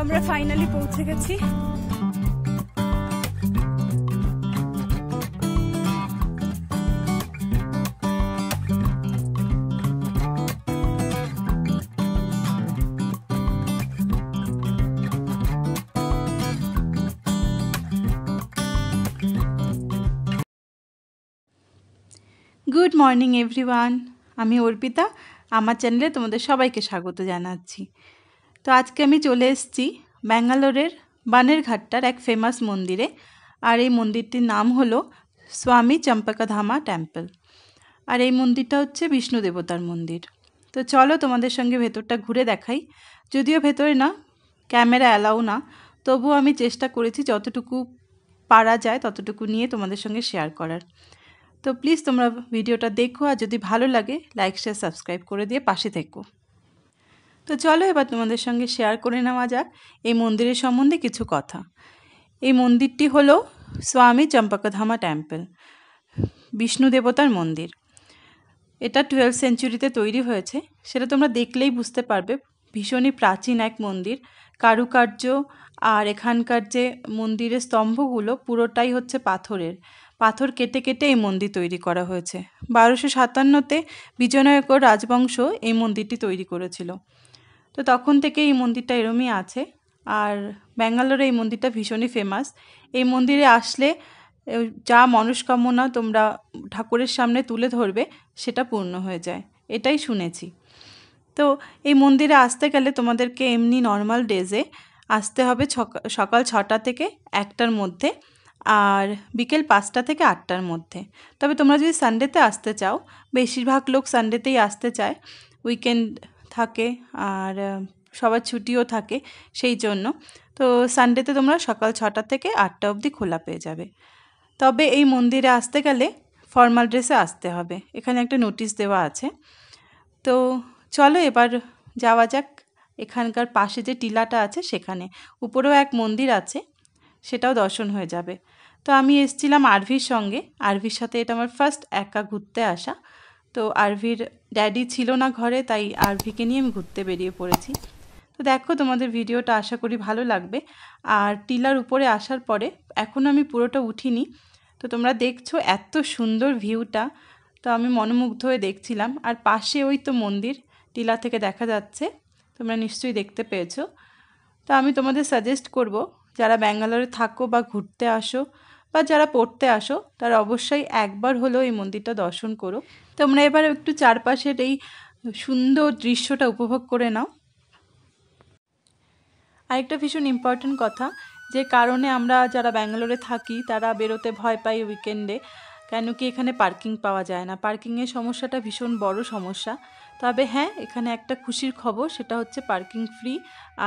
আমরা ফাইনালি পৌঁছে গেছি। গুড মর্নিং এভরিওয়ান, আমি অর্পিতা। আমার চ্যানেলে তোমাদের সবাইকে স্বাগত জানাচ্ছি। তো আজকে আমি চলে এসেছি ব্যাঙ্গালোরের বানেরঘাটটার এক ফেমাস মন্দিরে, আর এই মন্দিরটির নাম হলো স্বামী চম্পকধামা টেম্পল। আর এই মন্দিরটা হচ্ছে বিষ্ণু দেবতার মন্দির। তো চলো তোমাদের সঙ্গে ভেতরটা ঘুরে দেখাই। যদিও ভেতরে না ক্যামেরা অ্যালাউ না, তবুও আমি চেষ্টা করেছি যতটুকু পারা যায় ততটুকু নিয়ে তোমাদের সঙ্গে শেয়ার করার। তো প্লিজ তোমরা ভিডিওটা দেখো, আর যদি ভালো লাগে লাইক শেয়ার সাবস্ক্রাইব করে দিয়ে পাশে থেকো। তো চলো এবার তোমাদের সঙ্গে শেয়ার করে নেওয়া যাক এই মন্দিরের সম্বন্ধে কিছু কথা। এই মন্দিরটি হলো স্বামী চম্পকধামা টেম্পল, বিষ্ণু দেবতার মন্দির। এটা 12th সেঞ্চুরিতে তৈরি হয়েছে, সেটা তোমরা দেখলেই বুঝতে পারবে। ভীষণই প্রাচীন এক মন্দির, কারুকার্য আর এখানকার যে মন্দিরের স্তম্ভগুলো পুরোটাই হচ্ছে পাথরের। পাথর কেটে কেটে এই মন্দির তৈরি করা হয়েছে। 1257-তে বিজয়নগর রাজবংশ এই মন্দিরটি তৈরি করেছিল। তো তখন থেকে এই মন্দিরটা এরমই আছে। আর ব্যাঙ্গালোরে এই মন্দিরটা ভীষণই ফেমাস। এই মন্দিরে আসলে যা মনস্কামনা তোমরা ঠাকুরের সামনে তুলে ধরবে সেটা পূর্ণ হয়ে যায়, এটাই শুনেছি। তো এই মন্দিরে আসতে গেলে তোমাদেরকে এমনি নর্মাল ডেজে আসতে হবে সকাল 6টা থেকে 1টার মধ্যে, আর বিকেল 5টা থেকে 8টার মধ্যে। তবে তোমরা যদি সানডেতে আসতে চাও, বেশিরভাগ লোক সানডেতেই আসতে চায়, উইকেন্ড থাকে আর সবার ছুটিও থাকে সেই জন্য। তো সানডেতে তোমরা সকাল 6টা থেকে 8টা অবধি খোলা পেয়ে যাবে। তবে এই মন্দিরে আসতে গেলে ফর্মাল ড্রেসে আসতে হবে, এখানে একটা নোটিশ দেওয়া আছে। তো চলো এবার যাওয়া যাক এখানকার পাশে যে টিলাটা আছে সেখানে। উপরেও এক মন্দির আছে, সেটাও দর্শন হয়ে যাবে। তো আমি এসেছিলাম আরভির সঙ্গে, আরভির সাথে এটা আমার ফার্স্ট একা ঘুরতে আসা। তো আরভির ড্যাডি ছিল না ঘরে, তাই আরভিকে নিয়ে আমি ঘুরতে বেরিয়ে পড়েছি। তো দেখো তোমাদের ভিডিওটা আশা করি ভালো লাগবে। আর টিলার উপরে আসার পরে এখনও আমি পুরোটা উঠিনি, তো তোমরা দেখছো এত সুন্দর ভিউটা, তো আমি মনোমুগ্ধ হয়ে দেখছিলাম। আর পাশে ওই তো মন্দির টিলা থেকে দেখা যাচ্ছে, তোমরা নিশ্চয়ই দেখতে পেয়েছো। তো আমি তোমাদের সাজেস্ট করব, যারা ব্যাঙ্গালোরে থাকো বা ঘুরতে আসো বা যারা পড়তে আসো, তারা অবশ্যই একবার হলেও এই মন্দিরটা দর্শন করো। তোমরা এবার একটু চারপাশের এই সুন্দর দৃশ্যটা উপভোগ করে নাও। আরেকটা ভীষণ ইম্পর্ট্যান্ট কথা, যে কারণে আমরা যারা ব্যাঙ্গালোরে থাকি তারা বেরোতে ভয় পাই উইকেন্ডে, কেন কি এখানে পার্কিং পাওয়া যায় না। পার্কিংয়ের সমস্যাটা ভীষণ বড় সমস্যা। তবে হ্যাঁ, এখানে একটা খুশির খবর, সেটা হচ্ছে পার্কিং ফ্রি,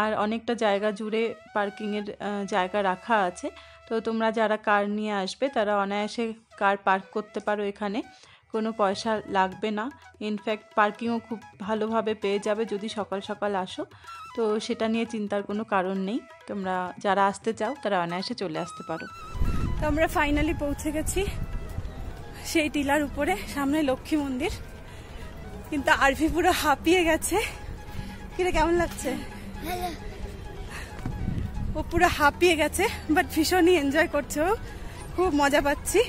আর অনেকটা জায়গা জুড়ে পার্কিংয়ের জায়গা রাখা আছে। তো তোমরা যারা কার নিয়ে আসবে তারা অনায়াসে কার পার্ক করতে পারো এখানে, কোনো পয়সা লাগবে না। ইনফ্যাক্ট পার্কিংও খুব ভালোভাবে পেয়ে যাবে যদি সকাল সকাল আসো। তো সেটা নিয়ে চিন্তার কোনো কারণ নেই, তোমরা যারা আসতে চাও তারা অনায়াসে চলে আসতে পারো। তো আমরা ফাইনালি পৌঁছে গেছি সেই টিলার উপরে, সামনে লক্ষ্মী মন্দির। কিন্তু আরভি পুরো হাঁপিয়ে গেছে। কিরে কেমন লাগছে? ও পুরো হাঁপিয়ে গেছে, বাট ভীষণই এনজয় করছে, ও খুব মজা পাচ্ছি।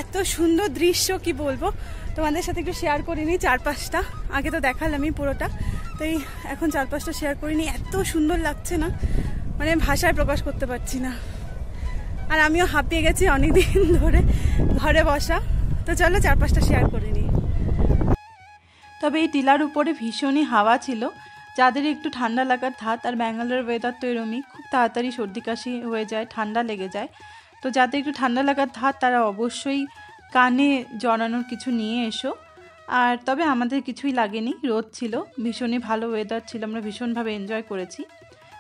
এত সুন্দর দৃশ্য কি বলবো, তোমাদের সাথে একটু শেয়ার করিনি চারপাশটা। আগে তো দেখালামই পুরোটা, তাই এখন চারপাশটা শেয়ার করিনি। এত সুন্দর লাগছে না, মানে ভাষায় প্রকাশ করতে পারছি না। আর আমিও হাঁপিয়ে গেছি অনেকদিন ধরে ঘরে বসা। তো চলো চারপাশটা শেয়ার করে নিই। তবে এই টিলার উপরে ভীষণই হাওয়া ছিল। যাদের একটু ঠান্ডা লাগার ধাত, আর ব্যাঙ্গালোর ওয়েদার তো এরমই, খুব তাড়াতাড়ি সর্দি কাশি হয়ে যায়, ঠান্ডা লেগে যায়। তো যাদের একটু ঠান্ডা লাগার ধাত তারা অবশ্যই কানে জড়ানোর কিছু নিয়ে এসো। আর তবে আমাদের কিছুই লাগেনি, রোদ ছিল, ভীষণই ভালো ওয়েদার ছিল, আমরা ভীষণভাবে এনজয় করেছি।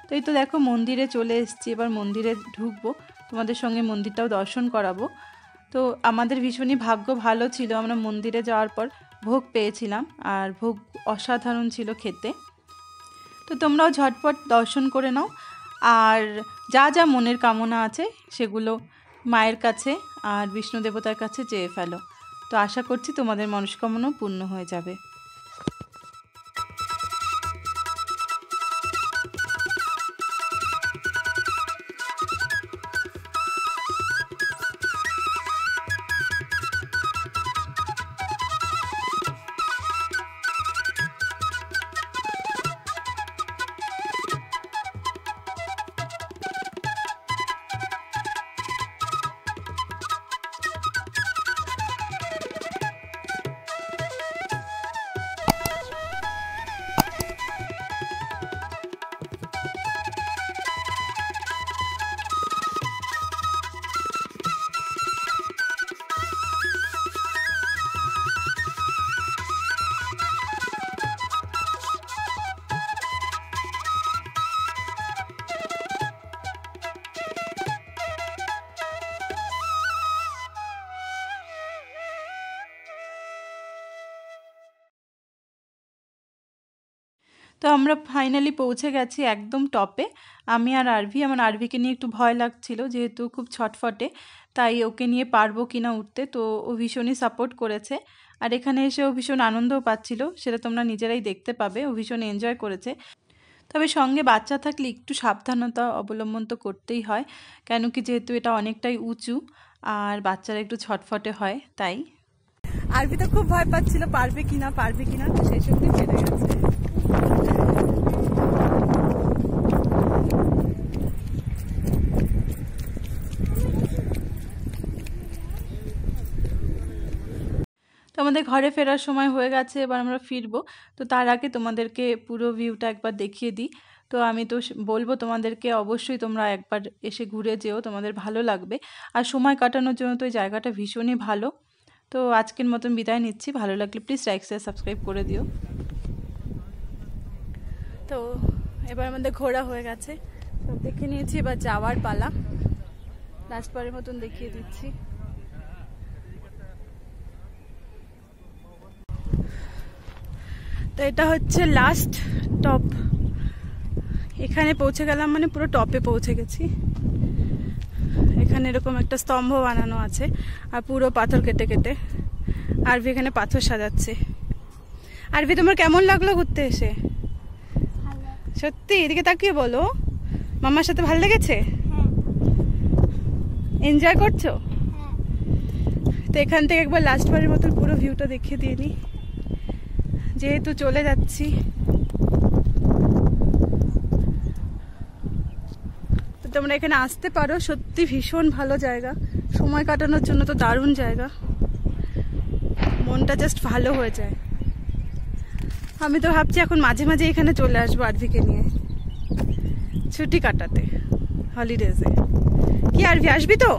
তো এই তো দেখো মন্দিরে চলে এসেছি, এবার মন্দিরে ঢুকবো, তোমাদের সঙ্গে মন্দিরটাও দর্শন করাবো। তো তো আমাদের ভীষণই ভাগ্য ভালো ছিল, আমরা মন্দিরে যাওয়ার পর ভোগ পেয়েছিলাম, আর ভোগ অসাধারণ ছিল খেতে। তো তোমরাও ঝটপট দর্শন করে নাও, আর যা যা মনের কামনা আছে সেগুলো মায়ের কাছে আর বিষ্ণু দেবতার কাছে চেয়ে ফেলো। তো আশা করছি তোমাদের মনস্কামনাও পূর্ণ হয়ে যাবে। তো আমরা ফাইনালি পৌঁছে গেছি একদম টপে। আমি আর আরভি, আমার আরভিকে নিয়ে একটু ভয় লাগছিল যেহেতু খুব ছটফটে, তাই ওকে নিয়ে পারবো কিনা উঠতে। তো ও ভীষণই সাপোর্ট করেছে, আর এখানে এসে ও ভীষণ আনন্দও পাচ্ছিল, সেটা তোমরা নিজেরাই দেখতে পাবে। ও ভীষণ এনজয় করেছে। তবে সঙ্গে বাচ্চা থাকলে একটু সাবধানতা অবলম্বন তো করতেই হয়, কেন কি যেহেতু এটা অনেকটাই উঁচু আর বাচ্চারা একটু ছটফটে হয় তাই। আরভি তো খুব ভয় পাচ্ছিল পারবে কিনা তো সেই সঙ্গে চেনে গেছে। তো আমাদের ঘরে ফেরার সময় হয়ে গেছে, এবার আমরা ফিরবো। তো তার আগে তোমাদেরকে পুরো ভিউটা একবার দেখিয়ে দিই। তো আমি তো বলবো তোমাদেরকে অবশ্যই তোমরা একবার এসে ঘুরে যেও, তোমাদের ভালো লাগবে। আর সময় কাটানোর জন্য তো এই জায়গাটা ভীষণই ভালো। তো আজকের মতন বিদায় নিচ্ছি, ভালো লাগলে প্লিজ লাইক শেয়ার সাবস্ক্রাইব করে দিও। তো এবার আমাদের ঘোরা হয়ে গেছে, সব দেখে নিয়েছি, এবার যাওয়ার পালা। লাস্টবারের মতন দেখিয়ে দিচ্ছি। তো এটা হচ্ছে লাস্ট টপ, এখানে পৌঁছে গেলাম মানে পুরো টপে পৌঁছে গেছি। এখানে এরকম একটা স্তম্ভ বানানো আছে আর পুরো পাথর কেটে কেটে আরভি এখানে পাথর সাজাচ্ছে। আরভি তোমার কেমন লাগলো ঘুরতে এসে? সত্যি এদিকে তাকিয়ে বলো, মামার সাথে ভালো লেগেছে? এনজয় করছো? তো এখান থেকে একবার লাস্টবারের মতন পুরো ভিউটা দেখিয়ে দিয়ে নি, যেহেতু চলে যাচ্ছি। তো তোমরা এখানে আসতে পারো, সত্যি ভীষণ ভালো জায়গা, সময় কাটানোর জন্য তো দারুণ জায়গা, মনটা জাস্ট ভালো হয়ে যায়। আমি তো ভাবছি এখন মাঝে মাঝে এখানে চলে আসবো আরভিকে নিয়ে ছুটি কাটাতে, হলিডেজে। কি আরভি আসবি তো?